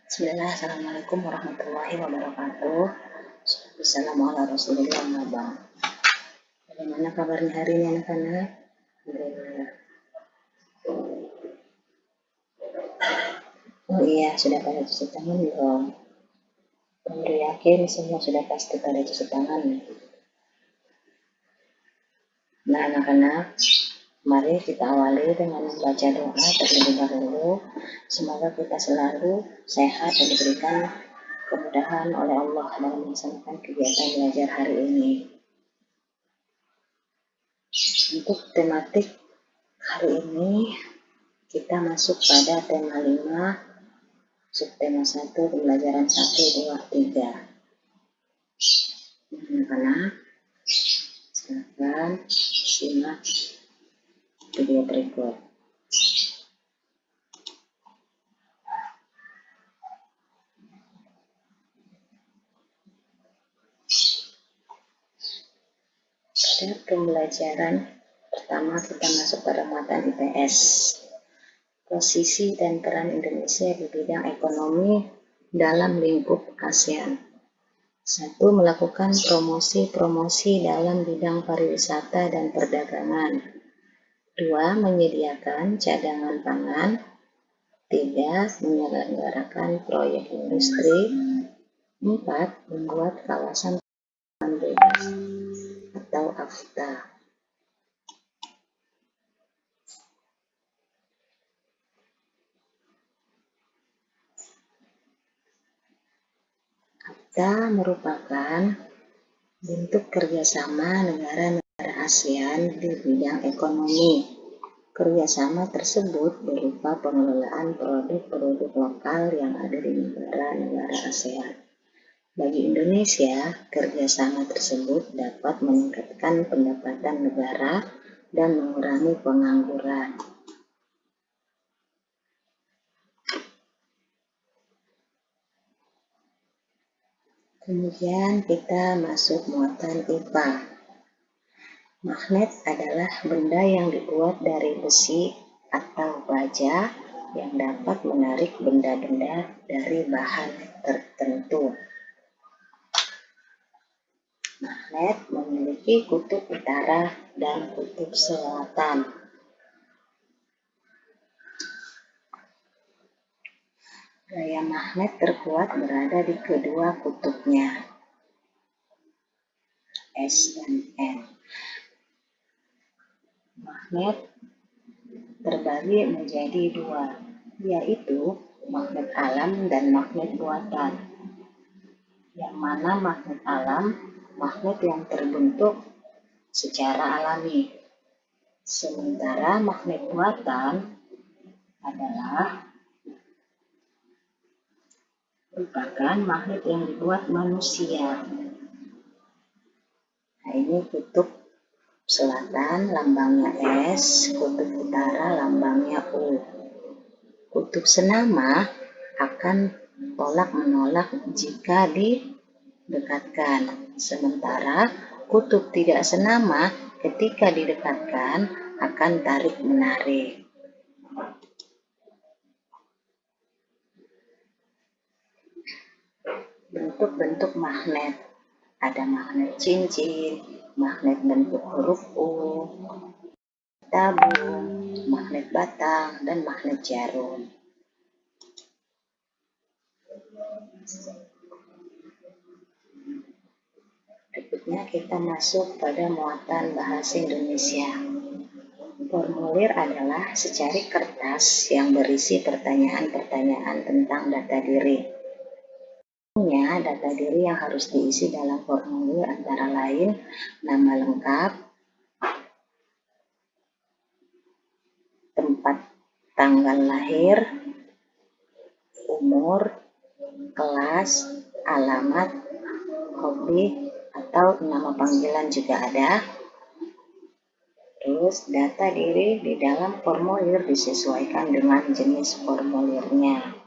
Bismillah, Assalamualaikum warahmatullahi wabarakatuh. Assalamualaikum warahmatullahi wabarakatuh. Bagaimana kabarnya hari ini anak-anak? Alhamdulillah. Oh iya, sudah pada cuci tangan belum? Baru yakin semua sudah pasti pada cuci tangan. Nah anak-anak, mari kita awali dengan membaca doa terlebih dahulu. Semoga kita selalu sehat dan diberikan kemudahan oleh Allah dalam melaksanakan kegiatan belajar hari ini. Untuk tematik hari ini kita masuk pada tema 5, subtema 1, pembelajaran 1, 2, 3. Anak-anak, silakan simak video berikut. Pada pembelajaran pertama kita masuk pada muatan IPS. Posisi dan peran Indonesia di bidang ekonomi dalam lingkup ASEAN. 1. Melakukan promosi dalam bidang pariwisata dan perdagangan. 2. Menyediakan cadangan pangan. 3. Menyelenggarakan proyek industri. 4. Membuat kawasan pangan bebas atau AFTA. AFTA merupakan bentuk kerjasama negara-negara ASEAN di bidang ekonomi. Kerjasama tersebut berupa pengelolaan produk-produk lokal yang ada di negara-negara ASEAN. Bagi Indonesia, kerjasama tersebut dapat meningkatkan pendapatan negara dan mengurangi pengangguran. Kemudian kita masuk muatan IPA. Magnet adalah benda yang dibuat dari besi atau baja yang dapat menarik benda-benda dari bahan tertentu. Magnet memiliki kutub utara dan kutub selatan. Gaya magnet terkuat berada di kedua kutubnya, S dan N. Magnet terbagi menjadi dua, yaitu magnet alam dan magnet buatan. Yang mana magnet alam, magnet yang terbentuk secara alami. Sementara magnet buatan adalah merupakan magnet yang dibuat manusia. Nah, ini kutub selatan lambangnya S, kutub utara lambangnya U. Kutub senama akan tolak-menolak jika didekatkan. Sementara kutub tidak senama ketika didekatkan akan tarik-menarik. Bentuk-bentuk magnet. Ada magnet cincin, magnet bentuk huruf U, tabung, magnet batang, dan magnet jarum. Berikutnya kita masuk pada muatan bahasa Indonesia. Formulir adalah secari kertas yang berisi pertanyaan-pertanyaan tentang data diri. Data diri yang harus diisi dalam formulir antara lain nama lengkap, tempat tanggal lahir, umur, kelas, alamat, hobi, atau nama panggilan juga ada. Terus data diri di dalam formulir disesuaikan dengan jenis formulirnya.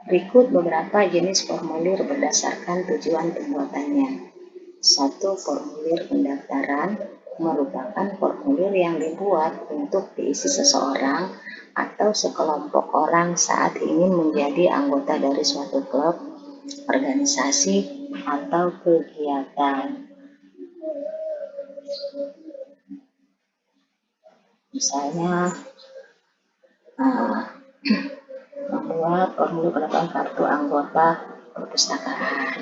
Berikut beberapa jenis formulir berdasarkan tujuan pembuatannya. 1. Formulir pendaftaran merupakan formulir yang dibuat untuk diisi seseorang atau sekelompok orang saat ingin menjadi anggota dari suatu klub, organisasi, atau kegiatan. Misalnya, membuat formulir pendaftaran kartu anggota perpustakaan.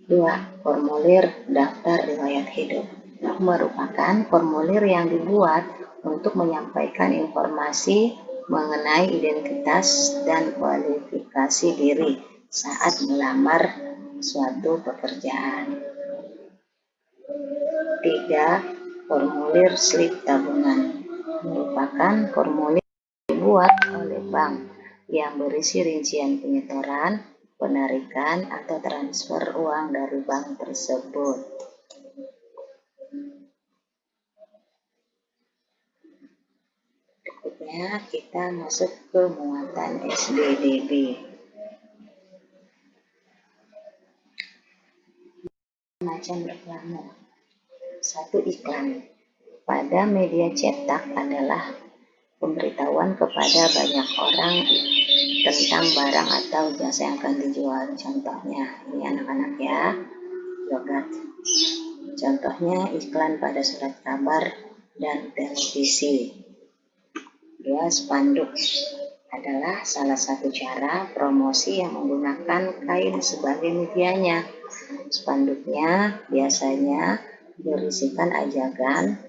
2. Formulir daftar riwayat hidup merupakan formulir yang dibuat untuk menyampaikan informasi mengenai identitas dan kualifikasi diri saat melamar suatu pekerjaan. 3. Formulir slip tabungan merupakan formulir yang dibuat oleh bank yang berisi rincian penyetoran, penarikan, atau transfer uang dari bank tersebut. Berikutnya kita masuk ke muatan SBDB. Macam reklame. 1. Iklan. Pada media cetak adalah pemberitahuan kepada banyak orang tentang barang atau jasa yang akan dijual. Contohnya, ini anak-anak ya, logat. Contohnya iklan pada surat kabar dan televisi. 2. Spanduk adalah salah satu cara promosi yang menggunakan kain sebagai medianya. Spanduknya biasanya berisikan ajakan,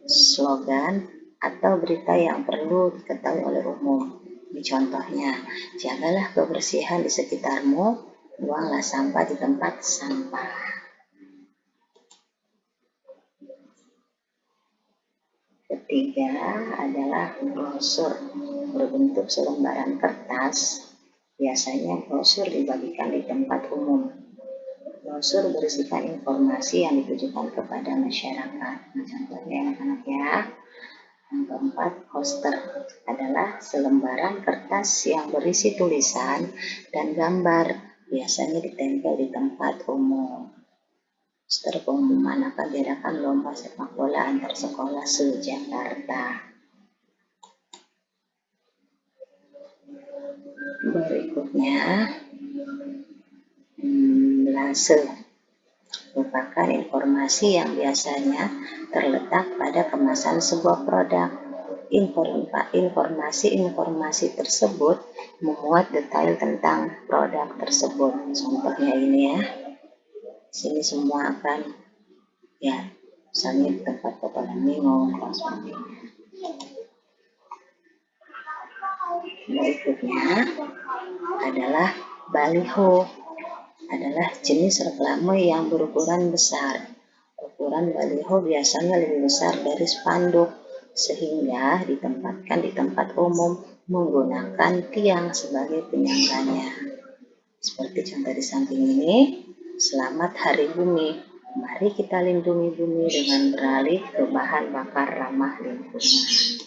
slogan, atau berita yang perlu diketahui oleh umum. Ini contohnya, jagalah kebersihan di sekitarmu, buanglah sampah di tempat sampah. Ketiga adalah brosur berbentuk selembaran kertas. Biasanya brosur dibagikan di tempat umum. Brosur berisikan informasi yang ditujukan kepada masyarakat. Nah, contohnya anak-anak ya. Yang keempat, poster adalah selembaran kertas yang berisi tulisan dan gambar, biasanya ditempel di tempat umum. Poster pengumuman akan diadakan lomba sepak bola antar sekolah se-Jakarta. Berikutnya, blase merupakan informasi yang biasanya terletak pada kemasan sebuah produk. Informasi-informasi tersebut memuat detail tentang produk tersebut. Contohnya ini ya, sini semua akan ya, misalnya di tempat potongan minum dan sebagainya. Berikutnya adalah baliho, adalah jenis reklame yang berukuran besar. Ukuran baliho biasanya lebih besar dari spanduk, sehingga ditempatkan di tempat umum menggunakan tiang sebagai penyangganya. Seperti contoh di samping ini, Selamat Hari Bumi, mari kita lindungi bumi dengan beralih ke bahan bakar ramah lingkungan.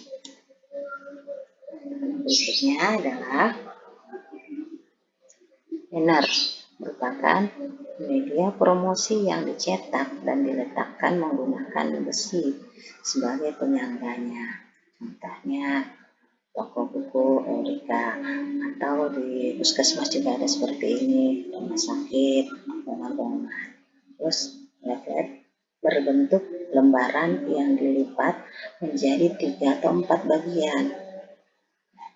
Berikutnya adalah banner, merupakan media promosi yang dicetak dan diletakkan menggunakan besi sebagai penyangganya. Contohnya toko buku Eureka, atau di puskesmas juga ada seperti ini, rumah sakit, bangunan-bangunan. Terus leaflet berbentuk lembaran yang dilipat menjadi 3 atau 4 bagian.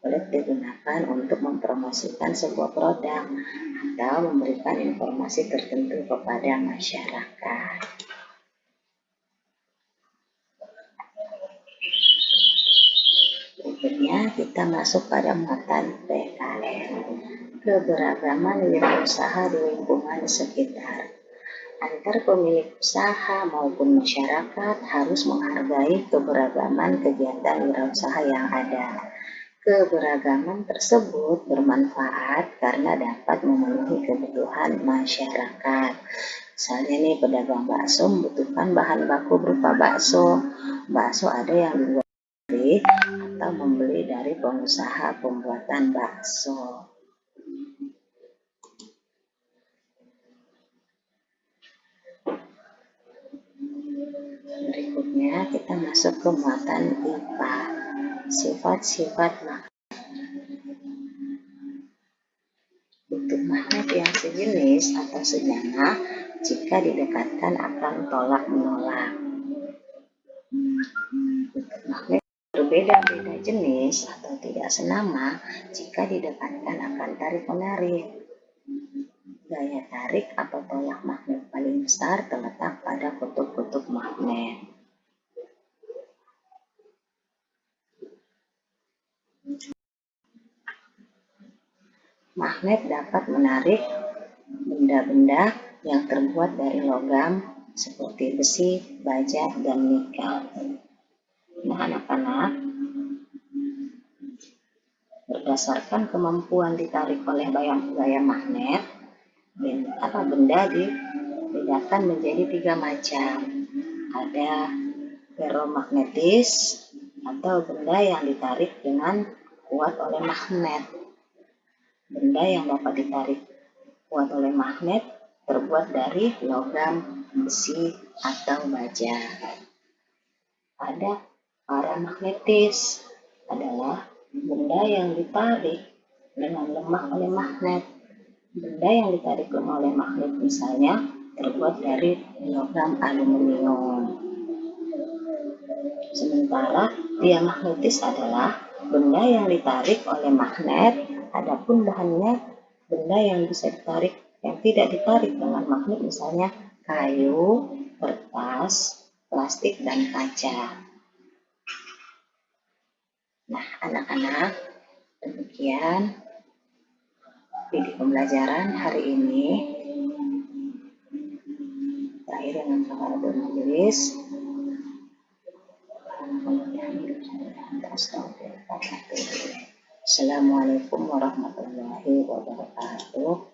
Leaflet digunakan untuk mempromosikan sebuah produk atau memberikan informasi tertentu kepada masyarakat. Berikutnya kita masuk pada muatan PKL, keberagaman wirausaha di lingkungan sekitar. Antar pemilik usaha maupun masyarakat harus menghargai keberagaman kegiatan wirausaha yang ada. Keberagaman tersebut bermanfaat karena dapat memenuhi kebutuhan masyarakat. Misalnya nih, pedagang bakso membutuhkan bahan baku berupa bakso. Bakso ada yang dibuat dari atau membeli dari pengusaha pembuatan bakso. Berikutnya kita masuk ke muatan IPA. Sifat-sifat bentuk magnet yang sejenis atau senyama jika didekatkan akan tolak menolak. Bentuk magnet berbeda-beda jenis atau tidak senama jika didekatkan akan tarik menarik. Gaya tarik atau tolak magnet paling besar terletak pada kutub-kutub magnet. Magnet dapat menarik benda-benda yang terbuat dari logam seperti besi, baja, dan nikel. Nah, anak-anak, berdasarkan kemampuan ditarik oleh gaya magnet, benda dibedakan menjadi 3 macam. Ada ferromagnetis atau benda yang ditarik dengan kuat oleh magnet. Benda yang dapat ditarik kuat oleh magnet terbuat dari logam, besi, atau baja. Ada paramagnetis, adalah benda yang ditarik dengan lemah oleh magnet. Benda yang ditarik lemah oleh magnet misalnya terbuat dari logam aluminium. Sementara diamagnetis adalah benda yang ditarik oleh magnet, adapun bahannya benda yang bisa ditarik, yang tidak ditarik dengan magnet, misalnya kayu, kertas, plastik, dan kaca. Nah, anak-anak, demikian video pembelajaran hari ini. Terakhir dengan kakak bermajelis. Assalamualaikum warahmatullahi wabarakatuh.